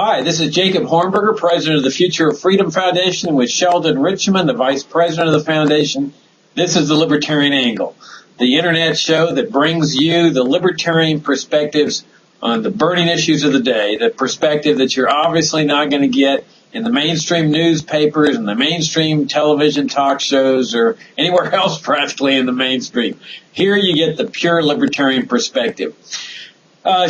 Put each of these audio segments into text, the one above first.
Hi, this is Jacob Hornberger, president of the Future of Freedom Foundation, with Sheldon Richmond, the vice president of the foundation. This is the Libertarian Angle, the internet show that brings you the libertarian perspectives on the burning issues of the day, the perspective that you're obviously not going to get in the mainstream newspapers and the mainstream television talk shows or anywhere else practically in the mainstream. Here you get the pure libertarian perspective.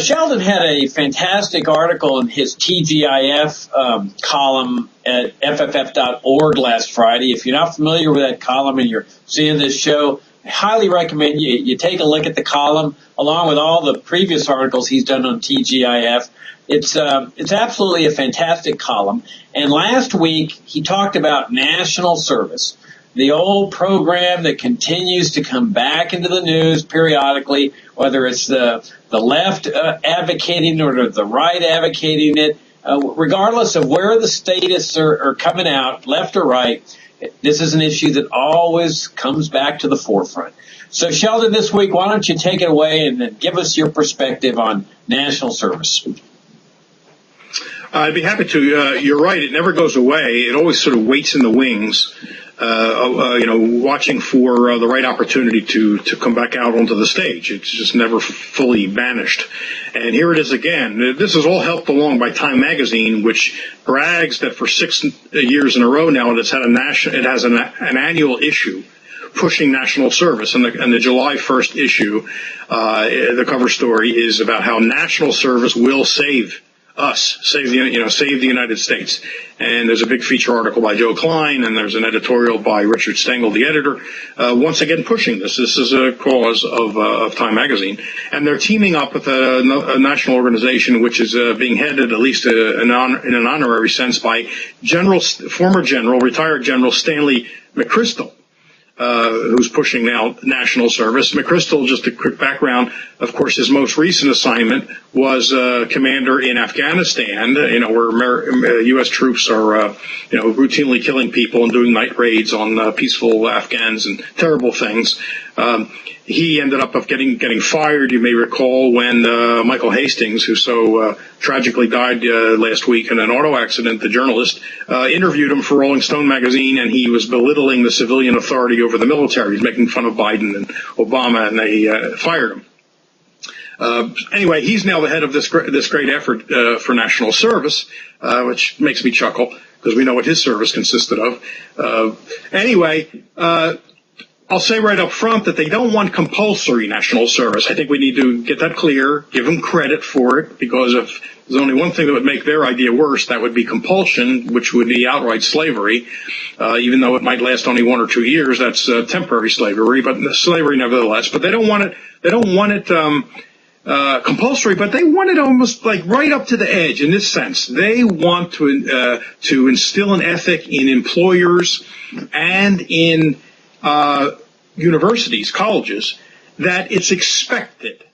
Sheldon had a fantastic article in his TGIF column at FFF.org last Friday. If you're not familiar with that column and you're seeing this show, I highly recommend you take a look at the column along with all the previous articles he's done on TGIF. It's absolutely a fantastic column. And last week he talked about national service, the old program that continues to come back into the news periodically, whether it's the left advocating or the right advocating it, regardless of where the statists are coming out, left or right. This is an issue that always comes back to the forefront. So, Sheldon, this week, why don't you take it away and give us your perspective on national service? I'd be happy to. You're right. It never goes away. It always sort of waits in the wings, watching for the right opportunity to come back out onto the stage. It's just never fully vanished. And here it is again. This is all helped along by Time Magazine, which brags that for 6 years in a row now it has an annual issue pushing national service. And the July 1st issue, the cover story is about how national service will save us, save the United States. And there's a big feature article by Joe Klein, and there's an editorial by Richard Stengel, the editor, once again pushing this. This is a cause of Time Magazine. And they're teaming up with a national organization which is being headed, at least in an honorary sense, by former retired General Stanley McChrystal, who's pushing now national service. McChrystal, just a quick background, of course, his most recent assignment was commander in Afghanistan, where U.S. troops are, routinely killing people and doing night raids on peaceful Afghans and terrible things. He ended up getting fired, you may recall, when Michael Hastings, who so tragically died last week in an auto accident, the journalist, interviewed him for Rolling Stone magazine, and he was belittling the civilian authority over the military. He's making fun of Biden and Obama, and they fired him. Anyway, he's now the head of this great effort for national service, which makes me chuckle because we know what his service consisted of. I'll say right up front that they don't want compulsory national service. I think we need to get that clear, give them credit for it, because if there's only one thing that would make their idea worse, that would be compulsion, which would be outright slavery. Even though it might last only 1 or 2 years, that's temporary slavery, but slavery nevertheless. But they don't want it compulsory, but they want it almost like right up to the edge in this sense. They want to instill an ethic in employers and in universities, colleges, that it's expected,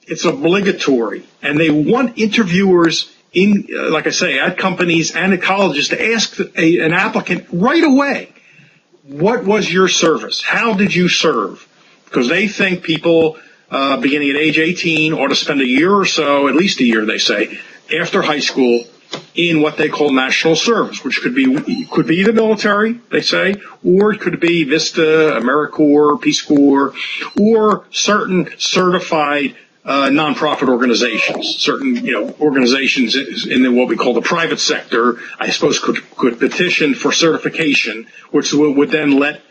it's obligatory, and they want interviewers like I say, at companies and at colleges to ask an applicant right away, what was your service? How did you serve? Because they think people beginning at age 18 ought to spend a year or so, at least a year, they say, after high school, in what they call national service, which could be the military, they say, or it could be VISTA, AmeriCorps, Peace Corps, or certain certified nonprofit organizations. Certain organizations in what we call the private sector, I suppose, could petition for certification, which would then let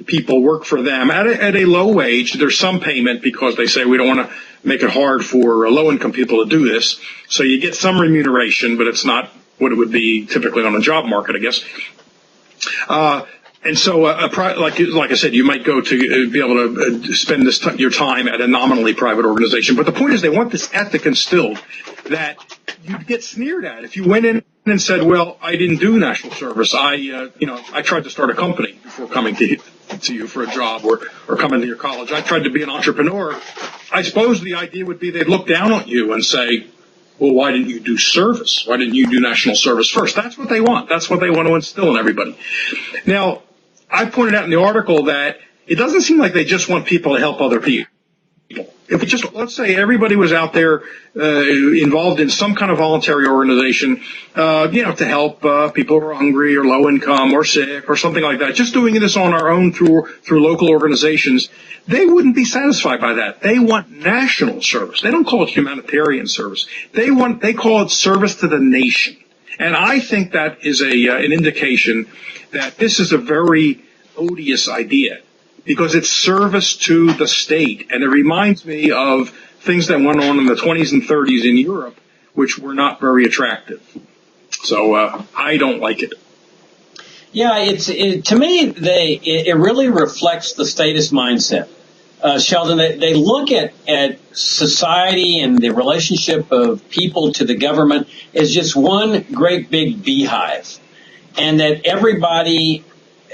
people work for them at a low wage. There's some payment because they say we don't want to make it hard for low-income people to do this. So you get some remuneration, but it's not what it would be typically on a job market, I guess. And so, like I said, you might go to be able to spend your time at a nominally private organization. But the point is, they want this ethic instilled that you'd get sneered at if you went in and said, "Well, I didn't do national service. I tried to start a company before coming to you for a job or coming to your college. I tried to be an entrepreneur." I suppose the idea would be they'd look down on you and say, well, why didn't you do service? Why didn't you do national service first? That's what they want. That's what they want to instill in everybody. Now, I pointed out in the article that it doesn't seem like they just want people to help other people. if we just, let's say everybody was out there involved in some kind of voluntary organization, to help people who are hungry or low income or sick or something like that, just doing this on our own through local organizations, they wouldn't be satisfied by that. They want national service. They don't call it humanitarian service. They call it service to the nation. And I think that is an indication that this is a very odious idea, because it's service to the state. And it reminds me of things that went on in the 20s and 30s in Europe, which were not very attractive. So I don't like it. Yeah, to me, it really reflects the statist mindset. Sheldon, they look at society and the relationship of people to the government as just one great big beehive, and that everybody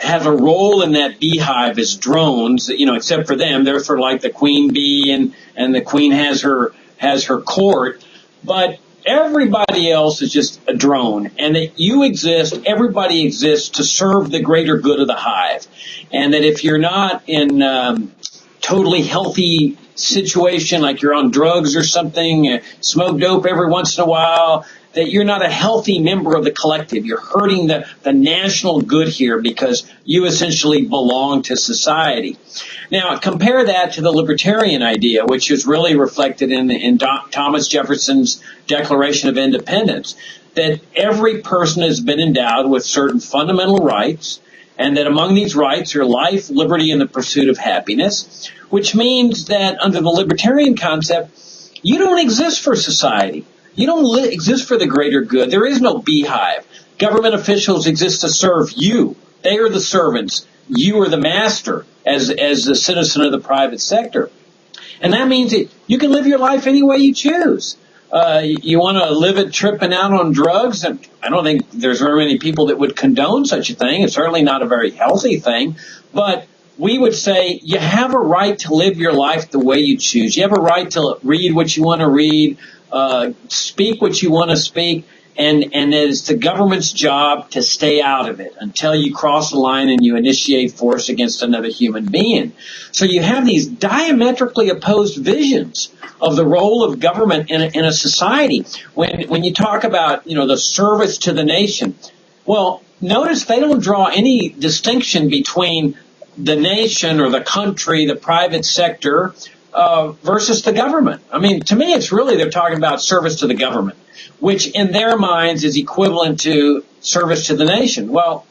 has a role in that beehive as drones, except for them. They're sort of like the queen bee, and the queen has her court, but everybody else is just a drone, and that you exist, everybody exists to serve the greater good of the hive. And that if you're not in totally healthy situation, like you're on drugs or something, smoke dope every once in a while, that you're not a healthy member of the collective. You're hurting the national good here because you essentially belong to society. Now, compare that to the libertarian idea, which is really reflected in Thomas Jefferson's Declaration of Independence, that every person has been endowed with certain fundamental rights, and that among these rights are life, liberty, and the pursuit of happiness, which means that under the libertarian concept, you don't exist for society. You don't exist for the greater good. There is no beehive. Government officials exist to serve you. They are the servants. You are the master as a citizen of the private sector. And that means that you can live your life any way you choose. You want to live it tripping out on drugs? And I don't think there's very many people that would condone such a thing. It's certainly not a very healthy thing. But we would say you have a right to live your life the way you choose. You have a right to read what you want to read, speak what you want to speak, and it's the government's job to stay out of it until you cross the line and you initiate force against another human being. So you have these diametrically opposed visions of the role of government in a society. When you talk about, the service to the nation, well, notice they don't draw any distinction between the nation or the country, the private sector, versus the government. I mean, to me, it's really they're talking about service to the government, which in their minds is equivalent to service to the nation. Well,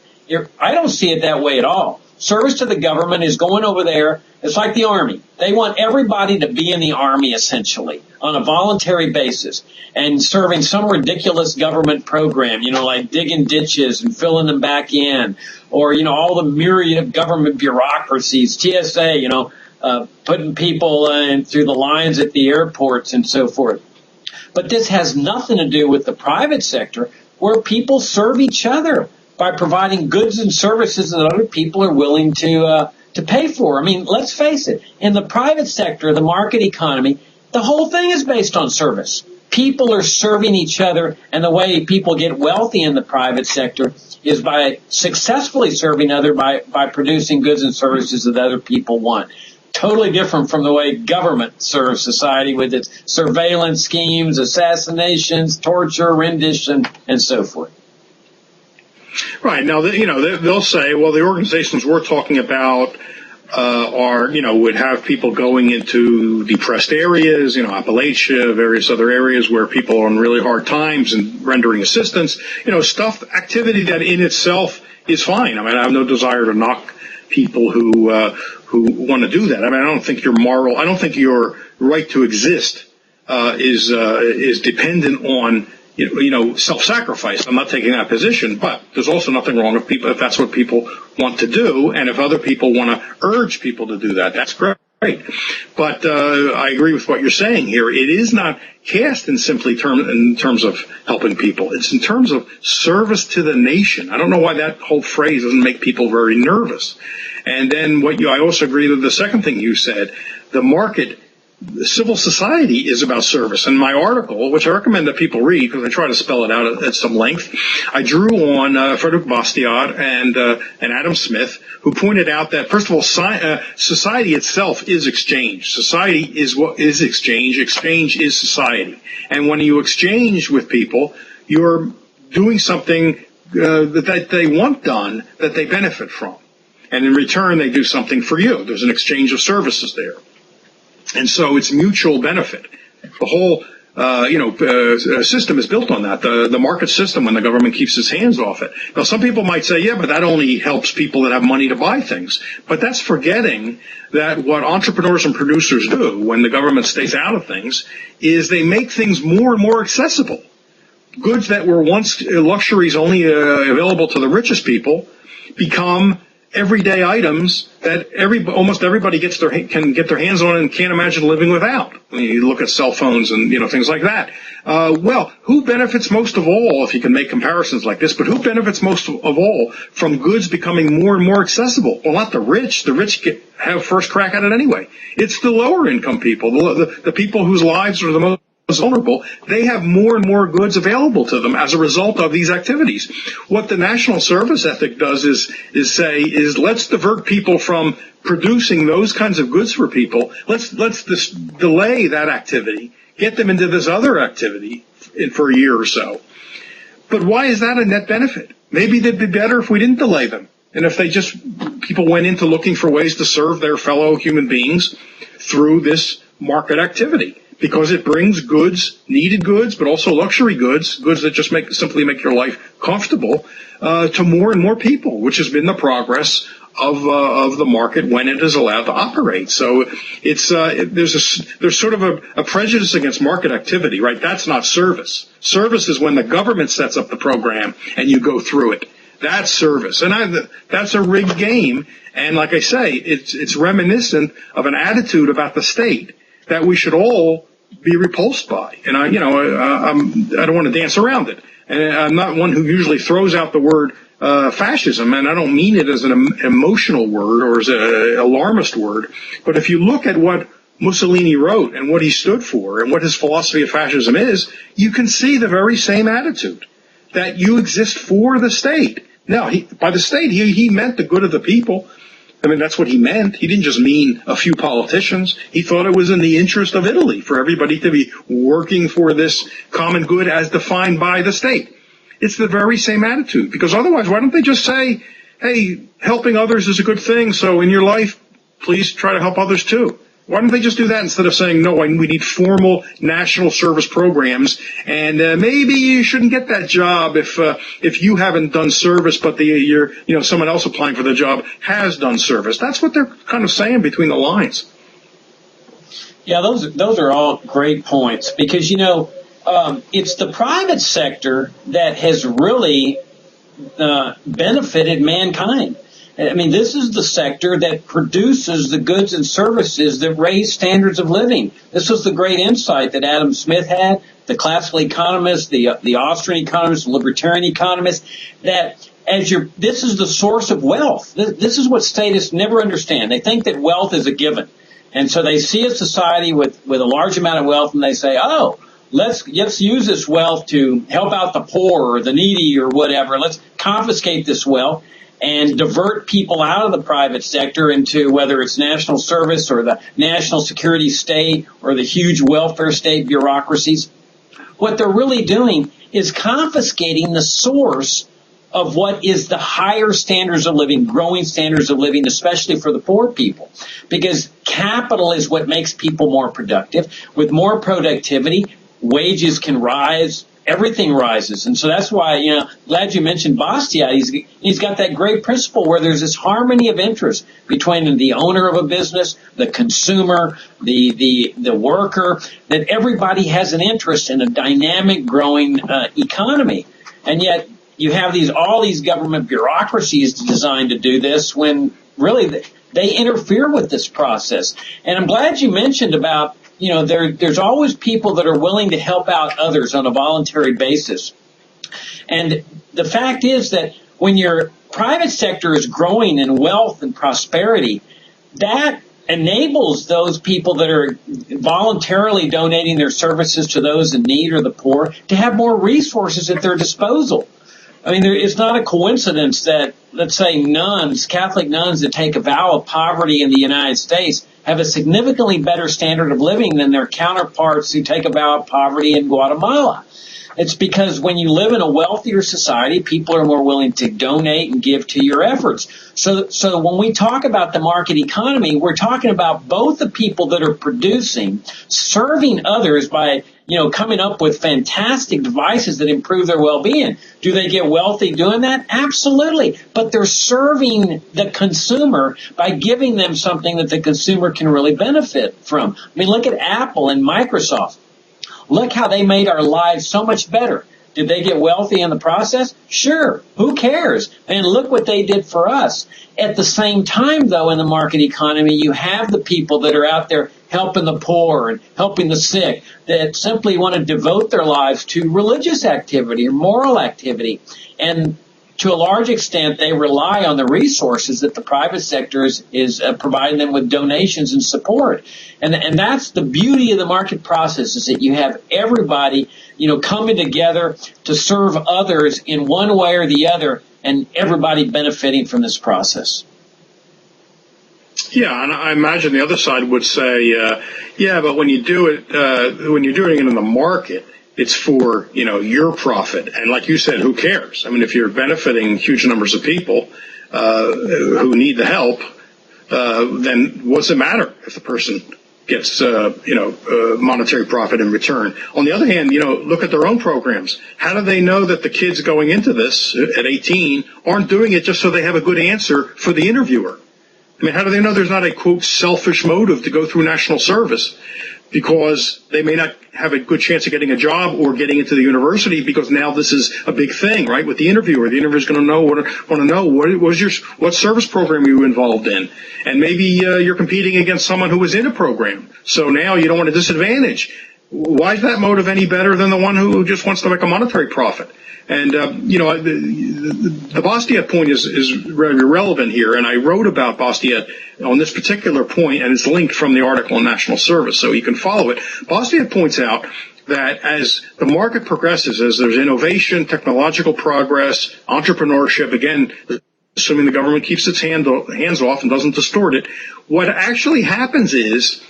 I don't see it that way at all. Service to the government is going over there. It's like the Army. They want everybody to be in the Army, essentially, on a voluntary basis, and serving some ridiculous government program, like digging ditches and filling them back in, or, all the myriad of government bureaucracies, TSA, putting people through the lines at the airports and so forth. But this has nothing to do with the private sector, where people serve each other by providing goods and services that other people are willing to pay for. I mean, let's face it. In the private sector, the market economy, the whole thing is based on service. People are serving each other, and the way people get wealthy in the private sector is by successfully serving by producing goods and services that other people want. Totally different from the way government serves society with its surveillance schemes, assassinations, torture, rendition, and so forth. Right. Now, they'll say, well, the organizations we're talking about would have people going into depressed areas, Appalachia, various other areas where people are in really hard times and rendering assistance, activity that in itself is fine. I mean, I have no desire to knock people who want to do that. I mean, I don't think your right to exist is dependent on self-sacrifice. I'm not taking that position, but there's also nothing wrong if that's what people want to do, and if other people want to urge people to do that, that's great. But I agree with what you're saying here. It is not cast in terms of helping people. It's in terms of service to the nation. I don't know why that whole phrase doesn't make people very nervous. And then I also agree with the second thing you said. The market civil society is about service. In my article, which I recommend that people read because I try to spell it out at some length, I drew on Frederick Bastiat and Adam Smith, who pointed out that, first of all, society itself is exchange. Society is what is exchange. Exchange is society. And when you exchange with people, you're doing something that they want done that they benefit from. And in return, they do something for you. There's an exchange of services there. And so it's mutual benefit. The whole, system is built on that. The market system, when the government keeps its hands off it. Now, some people might say, yeah, but that only helps people that have money to buy things. But that's forgetting that what entrepreneurs and producers do when the government stays out of things is they make things more and more accessible. Goods that were once luxuries only available to the richest people become everyday items that almost everybody can get their hands on and can't imagine living without. When you look at cell phones and things like that. Well, who benefits most of all, if you can make comparisons like this, but who benefits most of all from goods becoming more and more accessible? Well, not the rich. The rich have first crack at it anyway. It's the lower income people, the people whose lives are the most vulnerable. They have more and more goods available to them as a result of these activities. What the national service ethic does is let's divert people from producing those kinds of goods for people. Let's delay that activity, get them into this other activity for a year or so. But why is that a net benefit? Maybe they'd be better if we didn't delay them. And if people went into looking for ways to serve their fellow human beings through this market activity. Because it brings goods, needed goods, but also luxury goods that just simply make your life comfortable, to more and more people, which has been the progress of the market when it is allowed to operate. So it's there's sort of a prejudice against market activity, right? That's not service. Service is when the government sets up the program and you go through it. That's service, and that's a rigged game. And like I say, it's reminiscent of an attitude about the state that we should all be repulsed by. And I don't want to dance around it. And I'm not one who usually throws out the word fascism, and I don't mean it as an emotional word or as an alarmist word. But if you look at what Mussolini wrote and what he stood for and what his philosophy of fascism is, you can see the very same attitude, that you exist for the state. Now, by the state, he meant the good of the people. I mean, that's what he meant. He didn't just mean a few politicians. He thought it was in the interest of Italy for everybody to be working for this common good as defined by the state. It's the very same attitude, because otherwise, why don't they just say, hey, helping others is a good thing, so in your life, please try to help others too? Why don't they just do that instead of saying, no, we need formal national service programs, and maybe you shouldn't get that job if you haven't done service, but someone else applying for the job has done service. That's what they're kind of saying between the lines. Yeah, those are all great points, because it's the private sector that has really benefited mankind. I mean, this is the sector that produces the goods and services that raise standards of living. This was the great insight that Adam Smith had, the classical economist, the Austrian economist, the libertarian economist, that this is the source of wealth. This is what statists never understand. They think that wealth is a given. And so they see a society with a large amount of wealth, and they say, oh, let's use this wealth to help out the poor or the needy or whatever. Let's confiscate this wealth and divert people out of the private sector into whether it's national service or the national security state or the huge welfare state bureaucracies. What they're really doing is confiscating the source of what is the higher standards of living, growing standards of living, especially for the poor people. Because capital is what makes people more productive. With more productivity, wages can rise, everything rises. And so that's why, glad you mentioned Bastiat. He's got that great principle where there's this harmony of interest between the owner of a business, the consumer, the worker, that everybody has an interest in a dynamic, growing economy. And yet you have all these government bureaucracies designed to do this when really they interfere with this process. And I'm glad you mentioned about there's always people that are willing to help out others on a voluntary basis. And the fact is that when your private sector is growing in wealth and prosperity, that enables those people that are voluntarily donating their services to those in need or the poor to have more resources at their disposal. I mean, it's not a coincidence that, let's say, nuns, Catholic nuns that take a vow of poverty in the United States have a significantly better standard of living than their counterparts who take a vow of poverty in Guatemala. It's because when you live in a wealthier society, people are more willing to donate and give to your efforts. So when we talk about the market economy, we're talking about both the people that are producing, serving others by, coming up with fantastic devices that improve their well-being. Do they get wealthy doing that? Absolutely. But they're serving the consumer by giving them something that the consumer can really benefit from. I mean, look at Apple and Microsoft. Look how they made our lives so much better. Did they get wealthy in the process? Sure. Who cares? And look what they did for us. At the same time, though, in the market economy, you have the people that are out there helping the poor and helping the sick that simply want to devote their lives to religious activity or moral activity. And to a large extent, they rely on the resources that the private sector is providing them with donations and support. And that's the beauty of the market process, is that you have everybody, coming together to serve others in one way or the other, and everybody benefiting from this process. Yeah, and I imagine the other side would say, but when you do it, when you're doing it in the market, it's for, your profit. And like you said, who cares? I mean, if you're benefiting huge numbers of people who need the help, then what's it matter if the person gets, monetary profit in return? On the other hand, look at their own programs. How do they know that the kids going into this at 18 aren't doing it just so they have a good answer for the interviewer? I mean, how do they know there's not a, quote, selfish motive to go through national service? Because they may not have a good chance of getting a job or getting into the university, because now this is a big thing, right? With the interviewer is going to know what service program are you involved in, and maybe you're competing against someone who was in a program. So now you don't want to disadvantage. Why is that motive any better than the one who just wants to make a monetary profit? And the Bastiat point is very relevant here, and I wrote about Bastiat on this particular point, and it's linked from the article on National Service, so you can follow it. Bastiat points out that as the market progresses, as there's innovation, technological progress, entrepreneurship, again, assuming the government keeps its hands off and doesn't distort it, what actually happens is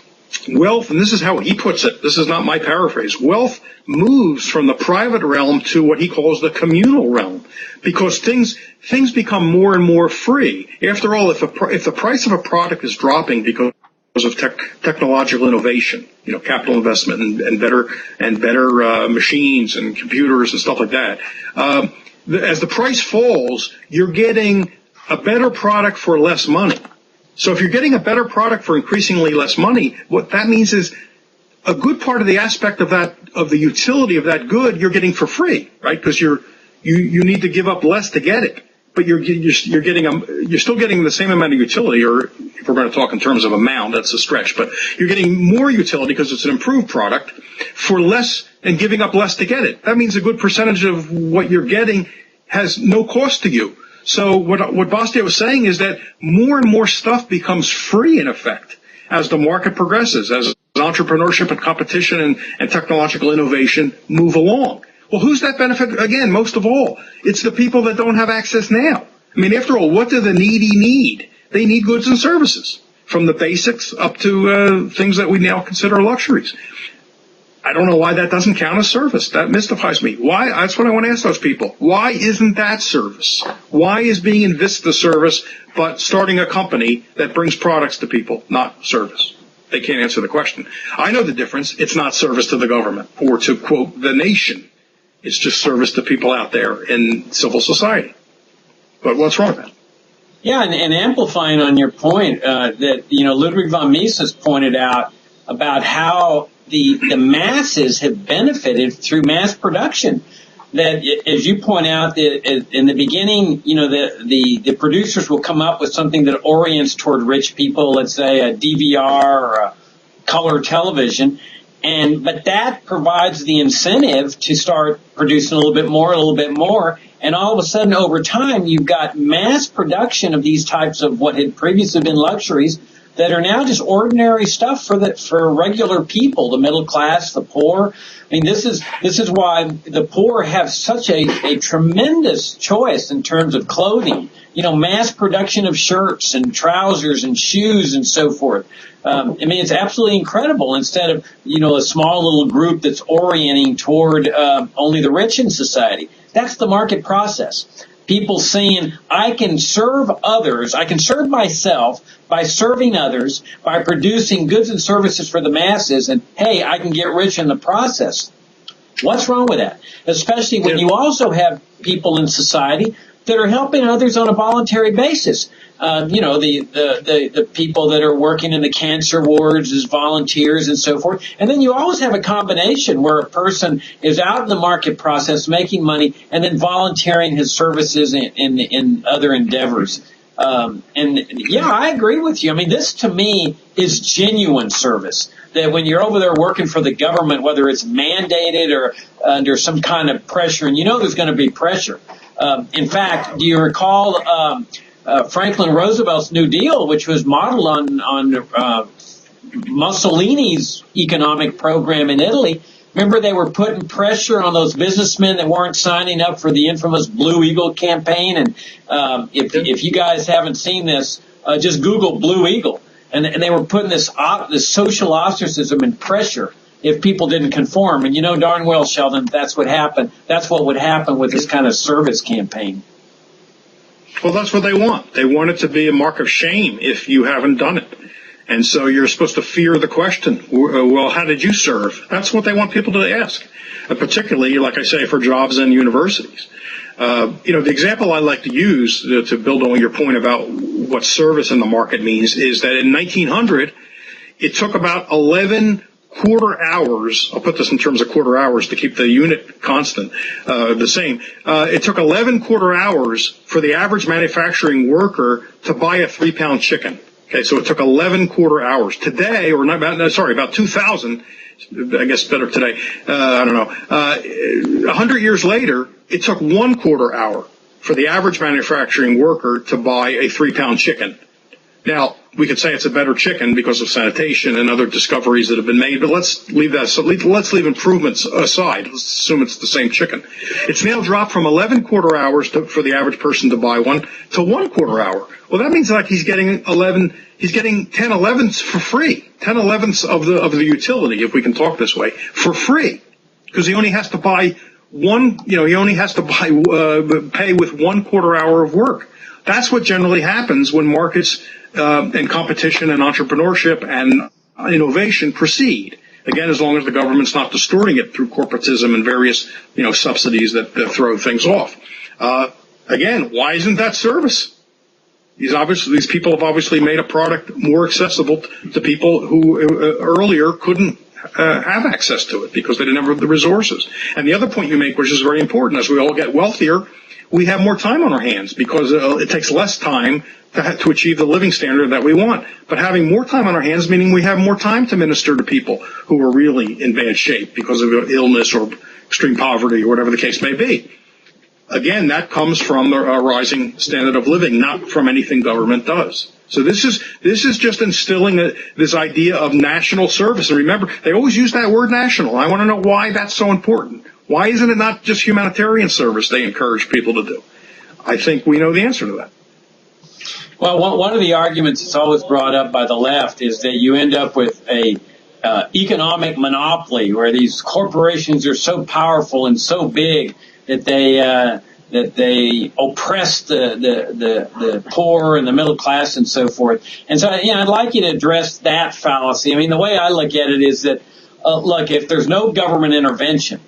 wealth, and this is how he puts it, this is not my paraphrase, wealth moves from the private realm to what he calls the communal realm, because things become more and more free. After all, if the price of a product is dropping because of technological innovation, capital investment and better machines and computers and stuff like that, as the price falls, you're getting a better product for less money. So if you're getting a better product for increasingly less money, what that means is a good part of the aspect of the utility of that good, you're getting for free, right? Because you need to give up less to get it, but you're still getting the same amount of utility, or if we're going to talk in terms of amount, that's a stretch, but you're getting more utility because it's an improved product for less and giving up less to get it. That means a good percentage of what you're getting has no cost to you. So what Bastiat was saying is that more and more stuff becomes free in effect as the market progresses, as entrepreneurship and competition and technological innovation move along. Well, who's that benefit? Again, most of all, it's the people that don't have access now. I mean, after all, what do the needy need? They need goods and services, from the basics up to things that we now consider luxuries. I don't know why that doesn't count as service. That mystifies me. Why? That's what I want to ask those people. Why isn't that service? Why is being in Vista service, but starting a company that brings products to people not service? They can't answer the question. I know the difference. It's not service to the government or to, quote, the nation. It's just service to people out there in civil society. But what's wrong with that? Yeah, and amplifying on your point that, Ludwig von Mises pointed out about how the masses have benefited through mass production. That, as you point out, in the beginning, the producers will come up with something that orients toward rich people, let's say a DVR or a color television, but that provides the incentive to start producing a little bit more, and all of a sudden, over time, you've got mass production of these types of what had previously been luxuries that are now just ordinary stuff for regular people, the middle class, the poor. I mean, this is why the poor have such a tremendous choice in terms of clothing. You know, mass production of shirts and trousers and shoes and so forth. I mean, it's absolutely incredible. Instead of, you know, a small little group that's orienting toward only the rich in society. That's the market process. People saying, I can serve others, I can serve myself by serving others, by producing goods and services for the masses, and hey, I can get rich in the process. What's wrong with that? Especially when you also have people in society that are helping others on a voluntary basis. You know, the people that are working in the cancer wards as volunteers and so forth. And then you always have a combination where a person is out in the market process making money and then volunteering his services in other endeavors. And yeah, I agree with you. I mean, this to me is genuine service. That when you're over there working for the government, whether it's mandated or under some kind of pressure, and you know there's going to be pressure. In fact, do you recall Franklin Roosevelt's New Deal, which was modeled on Mussolini's economic program in Italy? Remember, they were putting pressure on those businessmen that weren't signing up for the infamous Blue Eagle campaign. And if you guys haven't seen this, just Google Blue Eagle. And they were putting this social ostracism and pressure if people didn't conform. And you know darn well, Sheldon, that's what happened. That's what would happen with this kind of service campaign. Well, that's what they want. They want it to be a mark of shame if you haven't done it. And so you're supposed to fear the question, well, how did you serve? That's what they want people to ask, particularly, like I say, for jobs in universities. You know, the example I like to use to build on your point about what service in the market means is that in 1900, it took about 11 quarter hours. I'll put this in terms of quarter hours to keep the unit constant, the same. It took 11 quarter hours for the average manufacturing worker to buy a 3-pound chicken. Okay, so it took 11 quarter hours. Today, or about 2000, I guess better today, I don't know, 100 years later, it took 1 quarter hour for the average manufacturing worker to buy a 3-pound chicken. Now, we could say it's a better chicken because of sanitation and other discoveries that have been made, but let's leave that. So let's leave improvements aside. Let's assume it's the same chicken. It's now dropped from 11 quarter hours for the average person to buy one to 1 quarter hour. Well, that means like he's getting 10 11ths for free, 10 11ths of the utility, if we can talk this way, for free, because he only has to buy pay with 1 quarter hour of work. That's what generally happens when markets and competition and entrepreneurship and innovation proceed. Again, as long as the government's not distorting it through corporatism and various, subsidies that throw things off. Again, why isn't that service? These people have obviously made a product more accessible to people who earlier couldn't have access to it because they didn't have the resources. And the other point you make, which is very important, as we all get wealthier, we have more time on our hands because it takes less time to achieve the living standard that we want. But having more time on our hands, meaning we have more time to minister to people who are really in bad shape because of illness or extreme poverty or whatever the case may be. Again, that comes from a rising standard of living, not from anything government does. So this is just instilling this idea of national service. And remember, they always use that word national. I want to know why that's so important. Why isn't it not just humanitarian service they encourage people to do? I think we know the answer to that. Well, one of the arguments that's always brought up by the left is that you end up with a economic monopoly where these corporations are so powerful and so big that they oppress the poor and the middle class and so forth. And so, I'd like you to address that fallacy. I mean, the way I look at it is that, look, if there's no government intervention,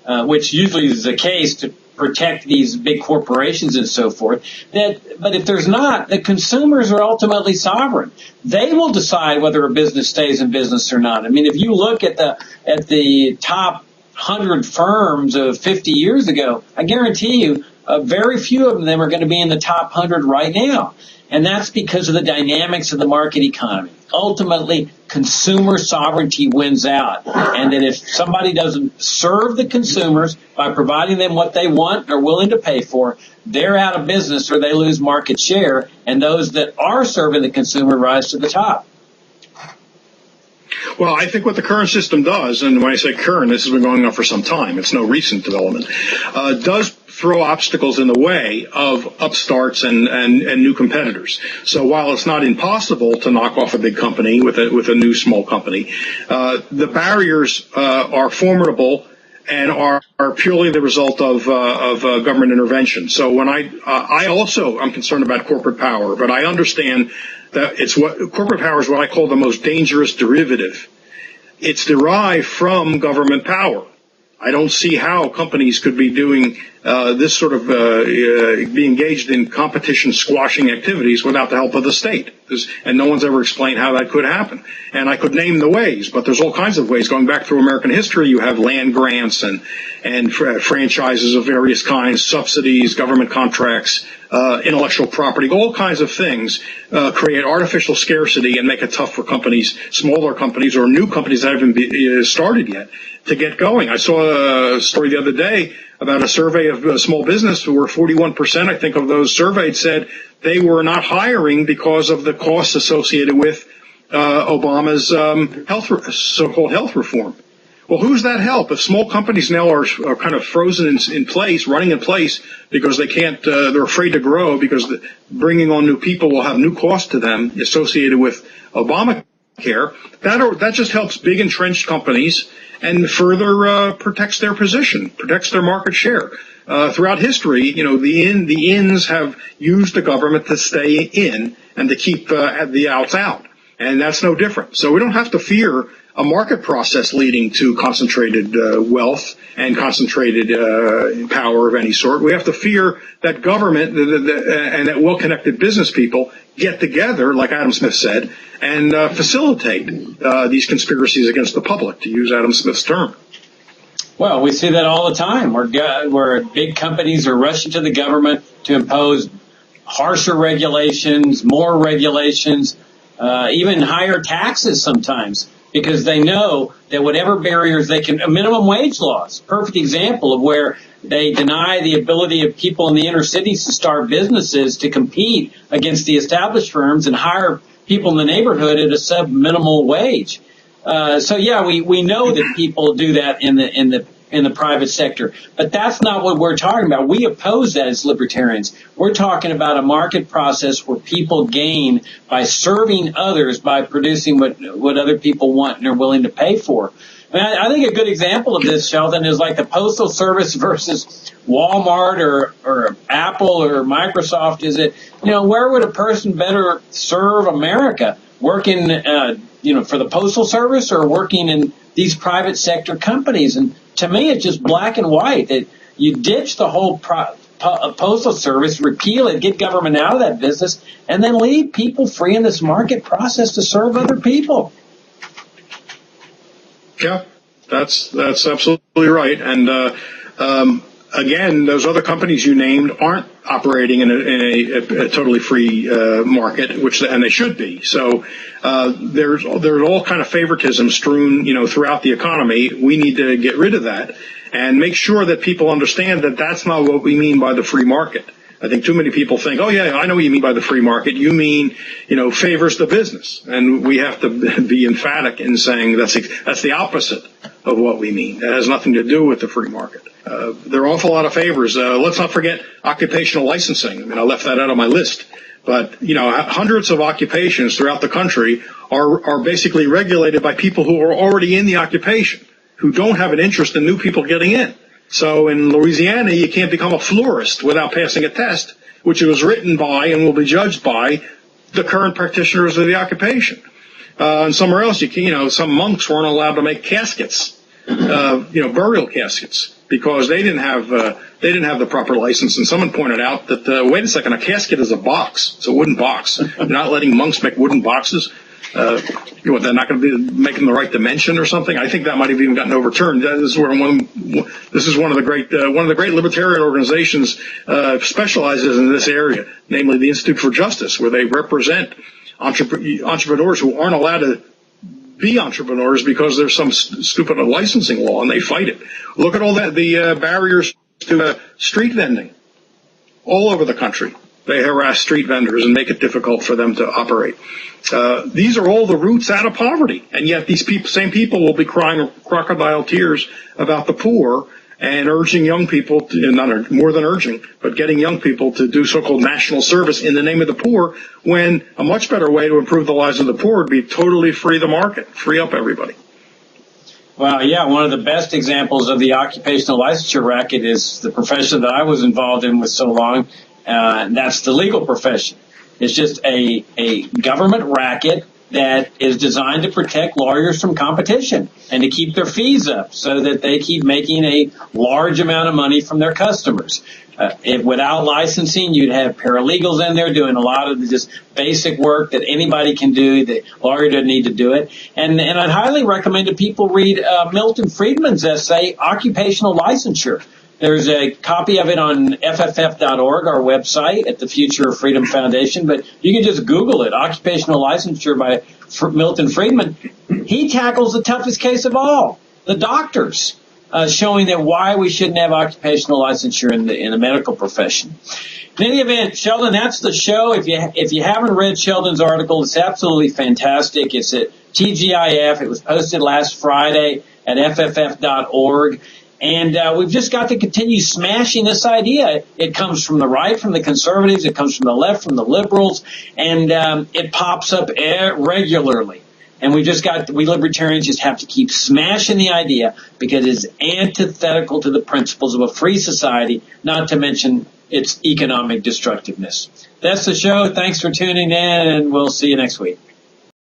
which usually is the case to protect these big corporations and so forth, but if there's not, the consumers are ultimately sovereign. They will decide whether a business stays in business or not. I mean, if you look at the top 100 firms of 50 years ago, I guarantee you very few of them are going to be in the top 100 right now. And that's because of the dynamics of the market economy. Ultimately, consumer sovereignty wins out. And that if somebody doesn't serve the consumers by providing them what they want or willing to pay for, they're out of business or they lose market share. And those that are serving the consumer rise to the top. Well, I think what the current system does, and when I say current, this has been going on for some time, it's no recent development, does throw obstacles in the way of upstarts and new competitors. So while it's not impossible to knock off a big company with a new small company, the barriers are formidable and are purely the result of government intervention. So when I'm concerned about corporate power, but I understand that corporate power is what I call the most dangerous derivative. It's derived from government power. I don't see how companies could be doing this sort of be engaged in competition squashing activities without the help of the state. And no one's ever explained how that could happen. And I could name the ways, but there's all kinds of ways. Going back through American history, you have land grants and franchises of various kinds, subsidies, government contracts, intellectual property, all kinds of things create artificial scarcity and make it tough for companies, smaller companies or new companies that haven't been started yet, to get going. I saw a story the other day about a survey of small business where 41%, I think, of those surveyed said they were not hiring because of the costs associated with Obama's so-called health reform. Well, who's that help? If small companies now are kind of frozen in place, running in place because they can't, they're afraid to grow because bringing on new people will have new costs to them associated with Obamacare, that just helps big entrenched companies and further protects their position, protects their market share. Throughout history, the ins have used the government to stay in and to keep the outs out. And that's no different. So we don't have to fear a market process leading to concentrated wealth and concentrated power of any sort. We have to fear that government and that well-connected business people get together, like Adam Smith said, and facilitate these conspiracies against the public, to use Adam Smith's term. Well, we see that all the time where big companies are rushing to the government to impose harsher regulations, more regulations, even higher taxes sometimes, because they know that whatever barriers they can, minimum wage laws, perfect example of where they deny the ability of people in the inner cities to start businesses to compete against the established firms and hire people in the neighborhood at a sub-minimal wage. So yeah, we know that people do that in the private sector, but that's not what we're talking about. We oppose that as libertarians. We're talking about a market process where people gain by serving others, by producing what other people want and are willing to pay for. I think a good example of this, Sheldon, is like the Postal Service versus Walmart or Apple or Microsoft. Is it, where would a person better serve America? Working, for the Postal Service or working in these private sector companies? And to me, it's just black and white that you ditch the whole Postal Service, repeal it, get government out of that business, and then leave people free in this market process to serve other people. Yeah, that's absolutely right. And again, those other companies you named aren't operating in a totally free market, and they should be. So there's all kind of favoritism strewn, throughout the economy. We need to get rid of that and make sure that people understand that that's not what we mean by the free market. I think too many people think, oh yeah, I know what you mean by the free market. You mean, favors the business. And we have to be emphatic in saying that's the opposite of what we mean. That has nothing to do with the free market. There are an awful lot of favors. Let's not forget occupational licensing. I left that out of my list. But, hundreds of occupations throughout the country are basically regulated by people who are already in the occupation, who don't have an interest in new people getting in. So in Louisiana, you can't become a florist without passing a test, which was written by and will be judged by the current practitioners of the occupation. And somewhere else, some monks weren't allowed to make caskets, burial caskets, because they didn't have the proper license. And someone pointed out that, wait a second, a casket is a box. It's a wooden box. You're not letting monks make wooden boxes. They're not going to be making the right dimension or something. I think that might have even gotten overturned. This is one of the great libertarian organizations specializes in this area, namely the Institute for Justice, where they represent entrepreneurs who aren't allowed to be entrepreneurs because there's some stupid licensing law, and they fight it. Look at all the barriers to street vending all over the country. They harass street vendors and make it difficult for them to operate. These are all the roots out of poverty, and yet these same people will be crying crocodile tears about the poor and urging young people, more than urging, but getting young people to do so-called national service in the name of the poor, when a much better way to improve the lives of the poor would be totally free the market, free up everybody. Well, yeah, one of the best examples of the occupational licensure racket is the profession that I was involved in with so long. That's the legal profession. It's just a government racket that is designed to protect lawyers from competition and to keep their fees up so that they keep making a large amount of money from their customers. Without licensing, you'd have paralegals in there doing a lot of the just basic work that anybody can do. The lawyer doesn't need to do it. And I'd highly recommend that people read Milton Friedman's essay, Occupational Licensure. There's a copy of it on fff.org, our website at the Future of Freedom Foundation, but you can just Google it, Occupational Licensure by Milton Friedman. He tackles the toughest case of all, the doctors, showing that why we shouldn't have occupational licensure in the medical profession. In any event, Sheldon, that's the show. If you haven't read Sheldon's article, it's absolutely fantastic. It's at TGIF. It was posted last Friday at fff.org. And we've just got to continue smashing this idea. It comes from the right, from the conservatives. It comes from the left, from the liberals. And it pops up regularly. And we libertarians just have to keep smashing the idea because it's antithetical to the principles of a free society, not to mention its economic destructiveness. That's the show. Thanks for tuning in, and we'll see you next week.